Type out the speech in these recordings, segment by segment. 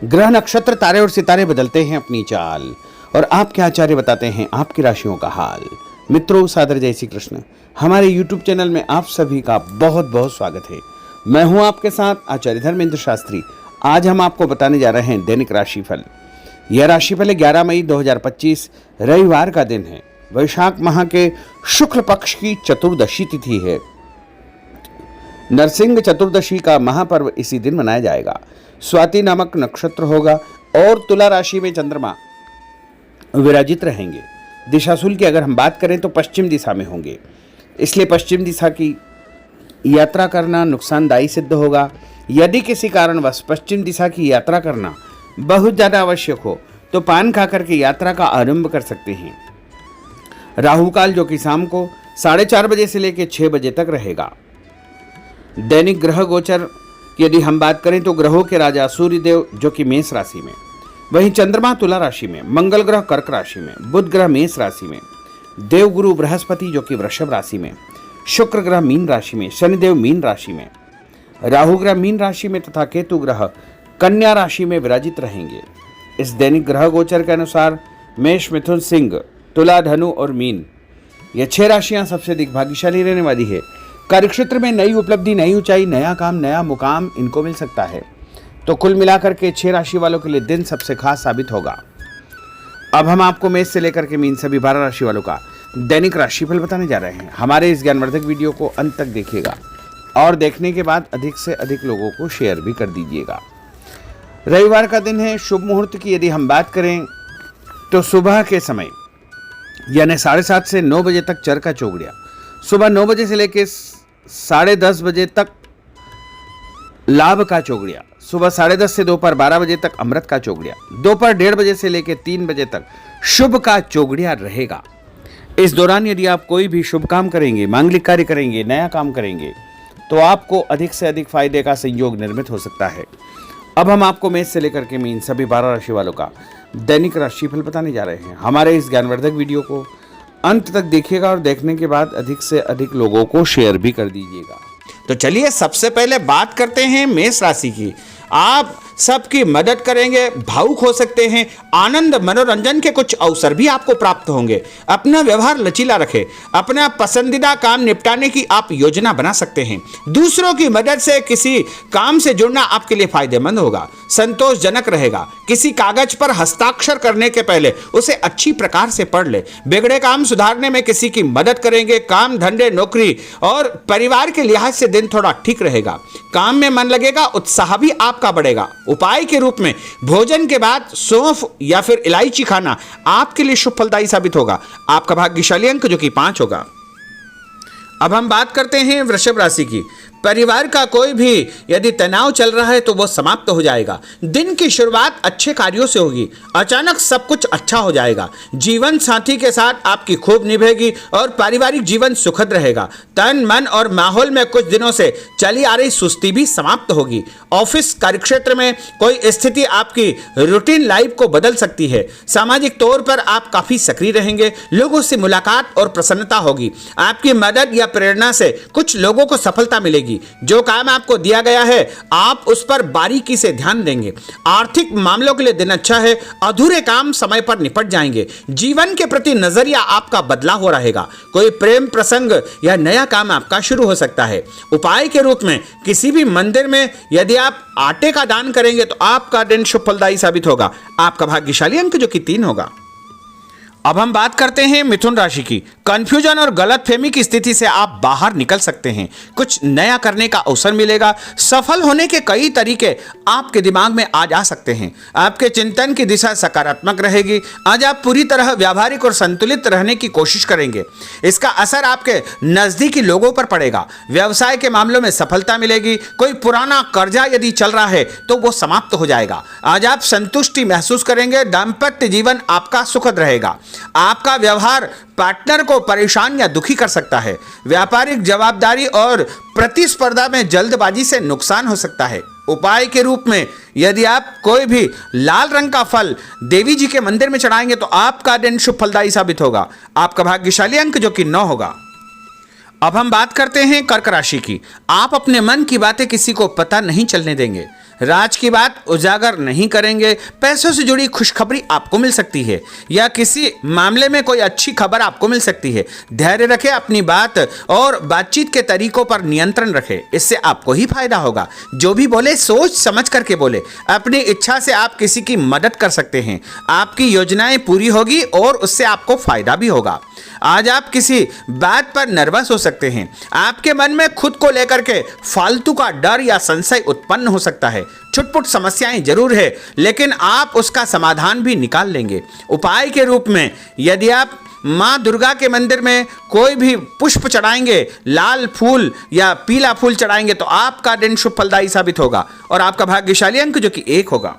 ग्रह नक्षत्र तारे और सितारे बदलते हैं अपनी चाल और आपके आचार्य बताते हैं आपकी राशियों का हाल। मित्रों, सादर जय श्री कृष्ण। हमारे YouTube चैनल में आप सभी का बहुत बहुत स्वागत है। मैं हूं आपके साथ आचार्य धर्मेंद्र शास्त्री। आज हम आपको बताने जा रहे हैं दैनिक राशिफल। यह राशिफल 11 मई 2025 रविवार का दिन है। वैशाख माह के शुक्ल पक्ष की चतुर्दशी तिथि है। नरसिंह चतुर्दशी का महापर्व इसी दिन मनाया जाएगा। स्वाति नामक नक्षत्र होगा और तुला राशि में चंद्रमा विराजित रहेंगे। दिशाशूल की अगर हम बात करें तो पश्चिम दिशा में होंगे, इसलिए पश्चिम दिशा की यात्रा करना नुकसानदायी सिद्ध होगा। यदि किसी कारणवश पश्चिम दिशा की यात्रा करना बहुत ज़्यादा आवश्यक हो तो पान खाकर के यात्रा का आरंभ कर सकते हैं। राहुकाल जो कि शाम को 4:30 बजे से लेकर 6 बजे तक रहेगा। दैनिक ग्रह गोचर यदि हम बात करें तो ग्रहों के राजा सूर्यदेव जो कि मेष राशि में, वहीं चंद्रमा तुला राशि में, मंगल ग्रह कर्क राशि में, बुध ग्रह मेष राशि में, देवगुरु बृहस्पति जो कि वृषभ राशि में, शुक्र ग्रह मीन राशि में, शनिदेव मीन राशि में, राहु ग्रह मीन राशि में तथा केतु ग्रह कन्या राशि में विराजित रहेंगे। इस दैनिक ग्रह गोचर के अनुसार मेष, मिथुन, सिंह, तुला, धनु और मीन ये 6 राशियां सबसे अधिक भाग्यशाली रहने वाली है। कार्यक्षेत्र में नई उपलब्धि, नई ऊंचाई, नया काम, नया मुकाम इनको मिल सकता है। तो कुल मिलाकर के 6 राशि वालों के लिए दिन सबसे खास साबित होगा। अब हम आपको मेष से लेकर के मीन सभी 12 राशि वालों का दैनिक राशिफल बताने जा रहे हैं। हमारे इस ज्ञानवर्धक वीडियो को अंत तक देखिएगा और देखने के बाद अधिक से अधिक लोगों को शेयर भी कर दीजिएगा। रविवार का दिन है। शुभ मुहूर्त की यदि हम बात करें तो सुबह के समय यानी 7:30 से 9 बजे तक चरका चौगड़िया, सुबह 9 बजे से लेकर 10:30 बजे तक लाभ का चौगड़िया, सुबह 10:30 से दोपहर 12 बजे तक अमृत का चौगड़िया, दोपहर 1:30 बजे से लेकर 3 बजे तक शुभ का चौगड़िया रहेगा। इस दौरान यदि आप कोई भी शुभ काम करेंगे, मांगलिक कार्य करेंगे, नया काम करेंगे तो आपको अधिक से अधिक फायदे का संयोग निर्मित हो सकता है। अब हम आपको मेष से लेकर के मीन सभी 12 राशि वालों का दैनिक राशिफल बताने जा रहे हैं। हमारे इस ज्ञानवर्धक वीडियो को अंत तक देखिएगा और देखने के बाद अधिक से अधिक लोगों को शेयर भी कर दीजिएगा। तो चलिए सबसे पहले बात करते हैं मेष राशि की। आप सबकी मदद करेंगे, भावुक हो सकते हैं, आनंद मनोरंजन के कुछ अवसर भी आपको प्राप्त होंगे। अपना व्यवहार लचीला रखें, अपना पसंदीदा काम निपटाने की आप योजना बना सकते हैं। दूसरों की मदद से किसी काम से जुड़ना आपके लिए फायदेमंद होगा, संतोषजनक रहेगा। किसी कागज पर हस्ताक्षर करने के पहले उसे अच्छी प्रकार से पढ़ ले। बिगड़े काम सुधारने में किसी की मदद करेंगे। काम, धंधे, नौकरी और परिवार के लिहाज से दिन थोड़ा ठीक रहेगा। काम में मन लगेगा, उत्साह भी आपका बढ़ेगा। उपाय के रूप में भोजन के बाद सौंफ या फिर इलायची खाना आपके लिए शुभ फलदायी साबित होगा। आपका भाग्यशाली अंक जो कि 5 होगा। अब हम बात करते हैं वृषभ राशि की। परिवार का कोई भी यदि तनाव चल रहा है तो वह समाप्त हो जाएगा। दिन की शुरुआत अच्छे कार्यों से होगी। अचानक सब कुछ अच्छा हो जाएगा। जीवन साथी के साथ आपकी खूब निभेगी और पारिवारिक जीवन सुखद रहेगा। तन, मन और माहौल में कुछ दिनों से चली आ रही सुस्ती भी समाप्त होगी। ऑफिस कार्यक्षेत्र में कोई स्थिति आपकी रूटीन लाइफ को बदल सकती है। सामाजिक तौर पर आप काफी सक्रिय रहेंगे। लोगों से मुलाकात और प्रसन्नता होगी। आपकी मदद या प्रेरणा से कुछ लोगों को सफलता मिलेगी। जो काम आपको दिया गया है आप उस पर बारीकी से ध्यान देंगे। आर्थिक मामलों के लिए दिन अच्छा है। अधूरे काम समय पर निपट जाएंगे। जीवन के प्रति नजरिया आपका बदलाव हो रहेगा। कोई प्रेम प्रसंग या नया काम आपका शुरू हो सकता है। उपाय के रूप में किसी भी मंदिर में यदि आप आटे का दान करेंगे तो आपका दिन शुभ फलदायी साबित होगा। आपका भाग्यशाली अंक जो कि 3 होगा। अब हम बात करते हैं मिथुन राशि की। कंफ्यूजन और गलतफहमी की स्थिति से आप बाहर निकल सकते हैं। कुछ नया करने का अवसर मिलेगा। सफल होने के कई तरीके आपके दिमाग में आ जा सकते हैं। आपके चिंतन की दिशा सकारात्मक रहेगी। आज आप पूरी तरह व्यावहारिक और संतुलित रहने की कोशिश करेंगे। इसका असर आपके नजदीकी लोगों पर पड़ेगा। व्यवसाय के मामलों में सफलता मिलेगी। कोई पुराना कर्जा यदि चल रहा है तो वो समाप्त हो जाएगा। आज आप संतुष्टि महसूस करेंगे। दाम्पत्य जीवन आपका सुखद रहेगा। आपका व्यवहार पार्टनर को परेशान या दुखी कर सकता है। व्यापारिक जवाबदारी और प्रतिस्पर्धा में जल्दबाजी से नुकसान हो सकता है। उपाय के रूप में यदि आप कोई भी लाल रंग का फल देवी जी के मंदिर में चढ़ाएंगे तो आपका दिन शुभ फलदायी साबित होगा। आपका भाग्यशाली अंक जो कि 9 होगा। अब हम बात करते हैं कर्क राशि की। आप अपने मन की बातें किसी को पता नहीं चलने देंगे। राज की बात उजागर नहीं करेंगे। पैसों से जुड़ी खुशखबरी आपको मिल सकती है या किसी मामले में कोई अच्छी खबर आपको मिल सकती है। धैर्य रखें, अपनी बात और बातचीत के तरीकों पर नियंत्रण रखें, इससे आपको ही फायदा होगा। जो भी बोले सोच समझ करके बोले। अपनी इच्छा से आप किसी की मदद कर सकते हैं, आपकी योजनाएं पूरी होगी और उससे आपको फायदा भी होगा। आज आप किसी बात पर नर्वस हो सकते हैं। आपके मन में खुद को लेकर के फालतू का डर या संशय उत्पन्न हो सकता है। छुटपुट समस्याएं जरूर है, लेकिन आप उसका समाधान भी निकाल लेंगे। उपाय के रूप में यदि आप माँ दुर्गा के मंदिर में कोई भी पुष्प चढ़ाएंगे, लाल फूल या पीला फूल चढ़ाएंगे, तो आपका दिन शुभ फलदायी साबित होगा और आपका भाग्यशाली अंक जो कि 1 होगा।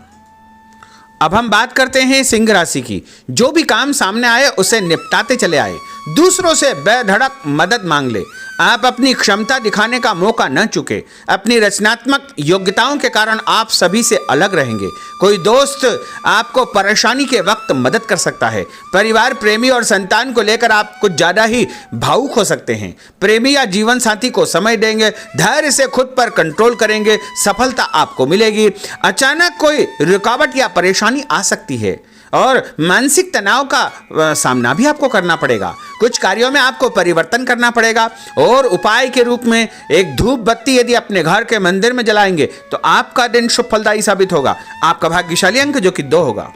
अब हम बात करते हैं सिंह राशि की। जो भी काम सामने आए उसे निपटाते चले आए, दूसरों से बेधड़क मदद मांग ले। आप अपनी क्षमता दिखाने का मौका न चुके। अपनी रचनात्मक योग्यताओं के कारण आप सभी से अलग रहेंगे। कोई दोस्त आपको परेशानी के वक्त मदद कर सकता है। परिवार, प्रेमी और संतान को लेकर आप कुछ ज्यादा ही भावुक हो सकते हैं। प्रेमी या जीवन साथी को समय देंगे, धैर्य से खुद पर कंट्रोल करेंगे, सफलता आपको मिलेगी। अचानक कोई रुकावट या परेशानी आ सकती है और मानसिक तनाव का सामना भी आपको करना पड़ेगा। कुछ कार्यों में आपको परिवर्तन करना पड़ेगा और उपाय के रूप में एक धूप बत्ती यदि अपने घर के मंदिर में जलाएंगे तो आपका दिन शुभ फलदायी साबित होगा। आपका भाग्यशाली अंक जो कि 2 होगा।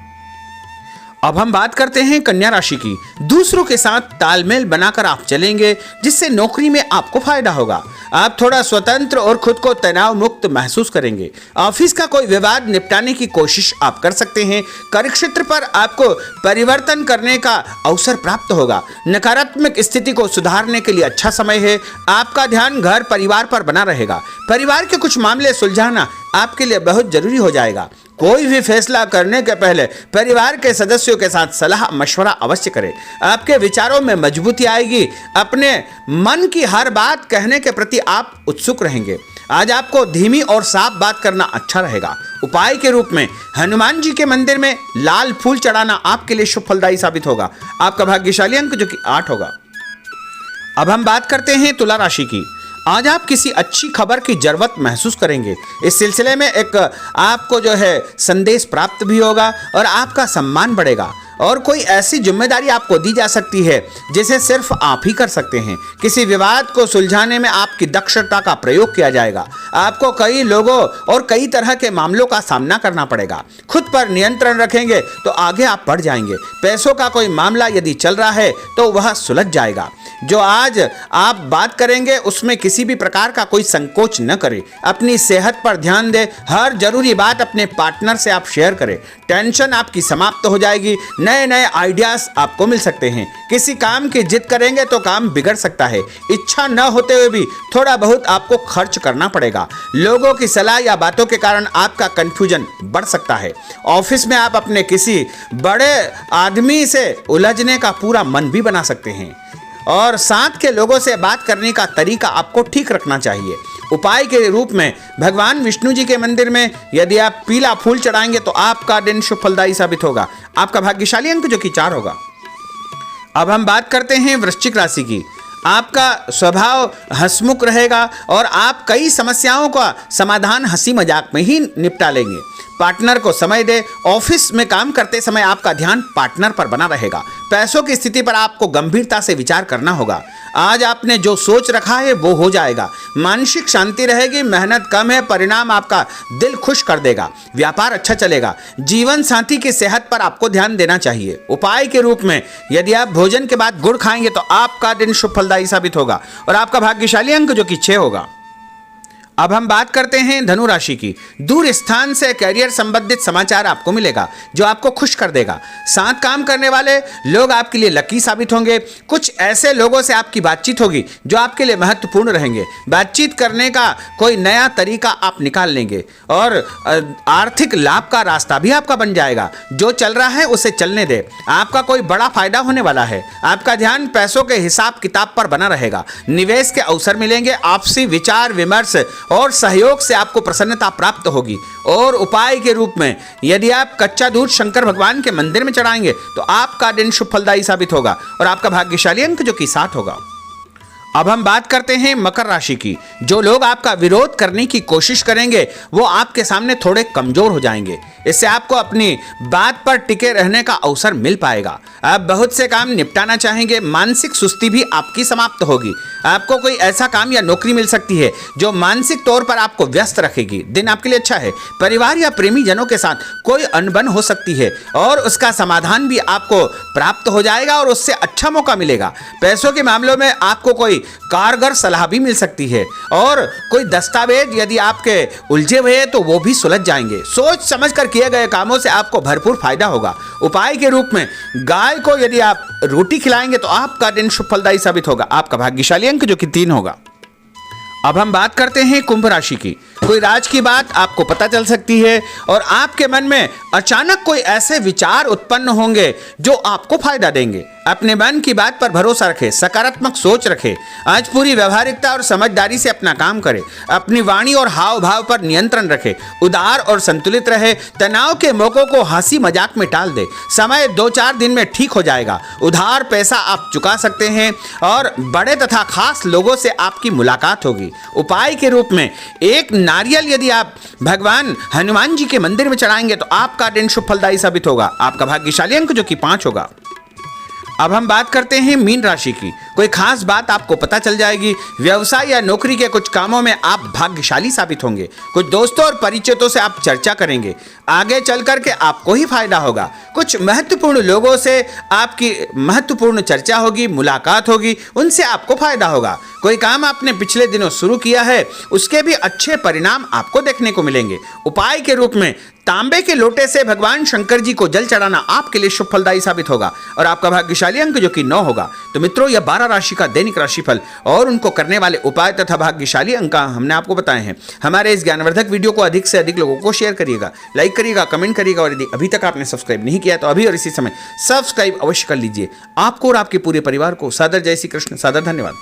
अब हम बात करते हैं कन्या राशि की। दूसरों के साथ तालमेल बनाकर आप चलेंगे, जिससे नौकरी में आपको फायदा होगा। आप थोड़ा स्वतंत्र और खुद को तनाव मुक्त महसूस करेंगे। ऑफिस का कोई विवाद निपटाने की कोशिश आप कर सकते हैं। कार्यक्षेत्र पर आपको परिवर्तन करने का अवसर प्राप्त होगा। नकारात्मक स्थिति को सुधारने के लिए अच्छा समय है। आपका ध्यान घर परिवार पर बना रहेगा। परिवार के कुछ मामले सुलझाना आपके लिए बहुत जरूरी हो जाएगा। कोई भी फैसला करने के पहले परिवार के सदस्यों के साथ सलाह मशवरा अवश्य करें। आपके विचारों में मजबूती आएगी। अपने मन की हर बात कहने के प्रति आप उत्सुक रहेंगे। आज आपको धीमी और साफ बात करना अच्छा रहेगा। उपाय के रूप में हनुमान जी के मंदिर में लाल फूल चढ़ाना आपके लिए शुभ फलदायी साबित होगा। आपका भाग्यशाली अंक जो कि 8 होगा। अब हम बात करते हैं तुला राशि की। आज आप किसी अच्छी खबर की जरूरत महसूस करेंगे। इस सिलसिले में एक आपको जो है संदेश प्राप्त भी होगा और आपका सम्मान बढ़ेगा और कोई ऐसी जिम्मेदारी आपको दी जा सकती है जिसे सिर्फ आप ही कर सकते हैं। किसी विवाद को सुलझाने में आपकी दक्षता का प्रयोग किया जाएगा। आपको कई लोगों और कई तरह के मामलों का सामना करना पड़ेगा। खुद पर नियंत्रण रखेंगे तो आगे आप बढ़ जाएंगे। पैसों का कोई मामला यदि चल रहा है तो वह सुलझ जाएगा। जो आज आप बात करेंगे उसमें किसी भी प्रकार का कोई संकोच न करें। अपनी सेहत पर ध्यान दें। हर जरूरी बात अपने पार्टनर से आप शेयर करें। टेंशन आपकी समाप्त हो जाएगी। नए नए आइडियाज आपको मिल सकते हैं। किसी काम की जिद करेंगे तो काम बिगड़ सकता है। इच्छा न होते हुए भी थोड़ा बहुत आपको खर्च करना पड़ेगा। लोगों की सलाह या बातों के कारण आपका कंफ्यूजन बढ़ सकता है। ऑफिस में आप अपने किसी बड़े आदमी से उलझने का पूरा मन भी बना सकते हैं और साथ के लोगों से बात करने का तरीका आपको ठीक रखना चाहिए। उपाय के रूप में भगवान विष्णु जी के मंदिर में यदि आप पीला फूल चढ़ाएंगे तो आपका दिन शुभ फलदायी साबित होगा। आपका भाग्यशाली अंक जो कि 4 होगा। अब हम बात करते हैं वृश्चिक राशि की। आपका स्वभाव हंसमुख रहेगा और आप कई समस्याओं का समाधान हंसी मजाक में ही निपटा लेंगे। पार्टनर को समय दे। ऑफिस में काम करते समय आपका ध्यान पार्टनर पर बना रहेगा। पैसों की स्थिति पर आपको गंभीरता से विचार करना होगा। आज आपने जो सोच रखा है वो हो जाएगा। मानसिक शांति रहेगी। मेहनत कम है, परिणाम आपका दिल खुश कर देगा। व्यापार अच्छा चलेगा। जीवन साथी की सेहत पर आपको ध्यान देना चाहिए। उपाय के रूप में यदि आप भोजन के बाद गुड़ खाएंगे तो आपका दिन शुभ फलदायी साबित होगा और आपका भाग्यशाली अंक जो कि 6 होगा। अब हम बात करते हैं धनु राशि की। दूर स्थान से करियर संबंधित समाचार आपको मिलेगा जो आपको खुश कर देगा। साथ काम करने वाले लोग आपके लिए लकी साबित होंगे। कुछ ऐसे लोगों से आपकी बातचीत होगी जो आपके लिए महत्वपूर्ण रहेंगे। बातचीत करने का कोई नया तरीका आप निकाल लेंगे और आर्थिक लाभ का रास्ता भी आपका बन जाएगा। जो चल रहा है उसे चलने दे। आपका कोई बड़ा फायदा होने वाला है। आपका ध्यान पैसों के हिसाब किताब पर बना रहेगा। निवेश के अवसर मिलेंगे। आपसी विचार विमर्श और सहयोग से आपको प्रसन्नता प्राप्त होगी। और उपाय के रूप में यदि आप कच्चा दूध शंकर भगवान के मंदिर में चढ़ाएंगे तो आपका दिन शुभ फलदायी साबित होगा और आपका भाग्यशाली अंक जो कि 7 होगा। अब हम बात करते हैं मकर राशि की। जो लोग आपका विरोध करने की कोशिश करेंगे वो आपके सामने थोड़े कमजोर हो जाएंगे। इससे आपको अपनी बात पर टिके रहने का अवसर मिल पाएगा। आप बहुत से काम निपटाना चाहेंगे, मानसिक सुस्ती भी आपकी समाप्त होगी। आपको कोई ऐसा काम या नौकरी मिल सकती है जो मानसिक तौर पर आपको व्यस्त रखेगी। दिन आपके लिए अच्छा है। परिवार या प्रेमी जनों के साथ कोई अनबन हो सकती है और उसका समाधान भी आपको प्राप्त हो जाएगा और उससे अच्छा मौका मिलेगा। पैसों के मामलों में आपको कोई कारगर सलाह भी मिल सकती है और कोई दस्तावेज यदि आपके उलझे हुए हैं तो वो भी सुलझ जाएंगे। सोच समझ कर किए गए कामों से आपको भरपूर फायदा होगा। उपाय के रूप में गाय को यदि आप रोटी खिलाएंगे तो आपका दिन शुभ फलदायी साबित होगा। आपका भाग्यशाली अंक जो कि 3 होगा। अब हम बात करते हैं कुंभ राशि की। कोई राज की बात आपको पता चल सकती है और आपके मन में अचानक कोई ऐसे विचार उत्पन्न होंगे जो आपको फायदा देंगे। अपने मन की बात पर भरोसा रखें, सकारात्मक सोच रखें। आज पूरी व्यवहारिकता और समझदारी से अपना काम करें। अपनी वाणी और हाव भाव पर नियंत्रण रखें। उदार और संतुलित रहे। तनाव के मौकों को हंसी मजाक में टाल दे। समय 2-4 दिन में ठीक हो जाएगा। उधार पैसा आप चुका सकते हैं और बड़े तथा खास लोगों से आपकी मुलाकात होगी। उपाय के रूप में एक नारियल यदि आप भगवान हनुमान जी के मंदिर में चढ़ाएंगे तो आपका दिन शुभ फलदायी साबित होगा। आपका भाग्यशाली अंक जो कि 5 होगा। अब हम बात करते हैं मीन राशि की। कोई खास बात आपको पता चल जाएगी। व्यवसाय या नौकरी के कुछ कामों में आप भाग्यशाली साबित होंगे। कुछ दोस्तों और परिचितों से आप चर्चा करेंगे। आगे चल करके आपको ही फायदा होगा। कुछ महत्वपूर्ण लोगों से आपकी महत्वपूर्ण चर्चा होगी, मुलाकात होगी, उनसे आपको फायदा होगा। कोई काम आपने पिछले दिनों शुरू किया है उसके भी अच्छे परिणाम आपको देखने को मिलेंगे। उपाय के रूप में तांबे के लोटे से भगवान शंकर जी को जल चढ़ाना आपके लिए शुभ फलदायी साबित होगा और आपका भाग्यशाली अंक जो कि 9 होगा। तो मित्रों, यह 12 राशि का दैनिक राशिफल और उनको करने वाले उपाय तथा भाग्यशाली अंक हमने आपको बताए हैं। हमारे इस ज्ञानवर्धक वीडियो को अधिक से अधिक लोगों को शेयर करिएगा, लाइक करिएगा, कमेंट करिएगा और यदि अभी तक आपने सब्सक्राइब नहीं किया तो अभी और इसी समय सब्सक्राइब अवश्य कर लीजिए। आपको और आपके पूरे परिवार को सादर जय श्री कृष्ण, सादर धन्यवाद।